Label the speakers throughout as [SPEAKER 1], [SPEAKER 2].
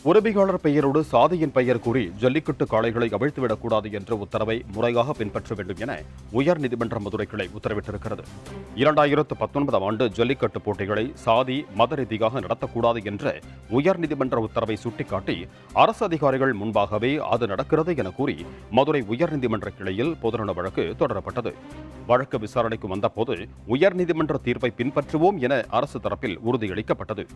[SPEAKER 1] உரிமையாளர் பெயரோடு சாதியின் பெயர் கூறி ஜல்லிக்கட்டு காளைகளை அவிழ்த்துவிடக்கூடாது என்ற உத்தரவை முறையாக பின்பற்ற வேண்டும் என உயர்நீதிமன்ற மதுரை கிளை உத்தரவிட்டிருக்கிறது. 2019 ஆண்டு ஜல்லிக்கட்டு போட்டிகளை சாதி மத ரீதியாக நடத்தக்கூடாது என்ற உயர்நீதிமன்ற உத்தரவை சுட்டிக்காட்டி அரசு அதிகாரிகள் முன்பாகவே அது நடக்கிறது என கூறி மதுரை உயர்நீதிமன்ற கிளையில் பொதுநல வழக்கு தொடரப்பட்டது. வழக்கு விசாரணைக்கு வந்தபோது உயர்நீதிமன்ற தீர்ப்பை பின்பற்றுவோம் என அரசு தரப்பில் உறுதியளிக்கப்பட்டது.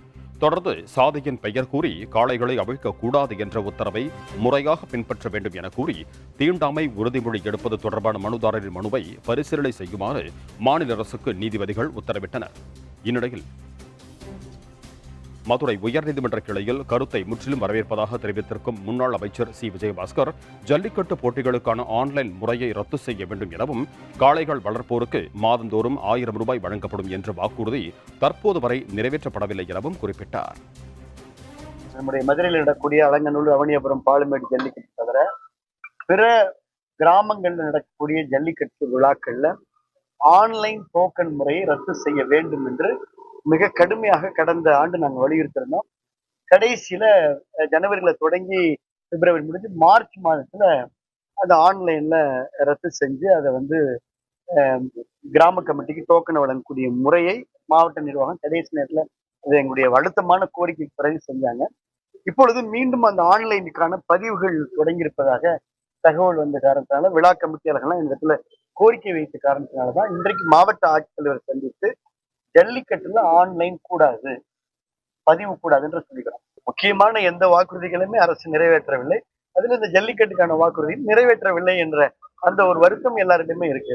[SPEAKER 1] தொடர்ந்து சாதியின் பெயர் கூறி காளைகளை அவிழ்க்கக்கூடாது என்ற உத்தரவை முறையாக பின்பற்ற வேண்டும் என கூறி தீண்டாமை உறுதிமொழி எடுப்பது தொடர்பான மனுதாரரின் மனுவை பரிசீலனை செய்யுமாறு மாநில அரசுக்கு நீதிபதிகள் உத்தரவிட்டனர். இந்நிலையில் மதுரை உயர்நீதிமன்ற கிளையில் கருத்தை முற்றிலும் வரவேற்பதாக தெரிவித்திருக்கும் முன்னாள் அமைச்சர் சி. விஜயபாஸ்கர், ஜல்லிக்கட்டு போட்டிகளுக்கான ஆன்லைன் முறையை ரத்து செய்ய வேண்டும் எனவும் காளைகள் வளர்ப்போருக்கு மாதந்தோறும் 1000 ரூபாய் வழங்கப்படும் என்ற வாக்குறுதி தற்போது வரை நிறைவேற்றப்படவில்லை எனவும் குறிப்பிட்டார்.
[SPEAKER 2] நம்முடைய மதுரையில் நடக்கக்கூடிய அலங்கநல்லூர், அவனியாபுரம், பாலுமேடு ஜல்லிக்கட்டு தவிர பிற கிராமங்களில் நடக்கக்கூடிய ஜல்லிக்கட்டு விழாக்கள்ல ஆன்லைன் டோக்கன் முறையை ரத்து செய்ய வேண்டும் என்று மிக கடுமையாக கடந்த ஆண்டு நாங்கள் வலியுறுத்திருந்தோம். கடைசியில ஜனவரியில தொடங்கி பிப்ரவரி முடிஞ்சு மார்ச் மாதத்துல அதை ஆன்லைன்ல ரத்து செஞ்சு அதை கிராம கமிட்டிக்கு டோக்கனை வழங்கக்கூடிய முறையை மாவட்ட நிர்வாகம் கடைசி நேரத்துல அது எங்களுடைய அழுத்தமான கோரிக்கைக்கு பிறகு செஞ்சாங்க. இப்பொழுது மீண்டும் அந்த ஆன்லைனுக்கான பதிவுகள் தொடங்கியிருப்பதாக தகவல் வந்த காரணத்தினால விழா கமிட்டியாளர்கள்லாம் இந்த இடத்துல கோரிக்கை வைத்த காரணத்தினாலதான் இன்றைக்கு மாவட்ட ஆட்சித்தலைவர் சந்தித்து ஜல்லிக்கட்டுல ஆன்லைன் கூடாது, பதிவு கூடாது என்று சொல்லிக்கிறோம். முக்கியமான எந்த வாக்குறுதிகளுமே அரசு நிறைவேற்றவில்லை. அதுல இந்த ஜல்லிக்கட்டுக்கான வாக்குறுதி நிறைவேற்றவில்லை என்ற அந்த ஒரு வருத்தம் எல்லாரிடமே இருக்கு.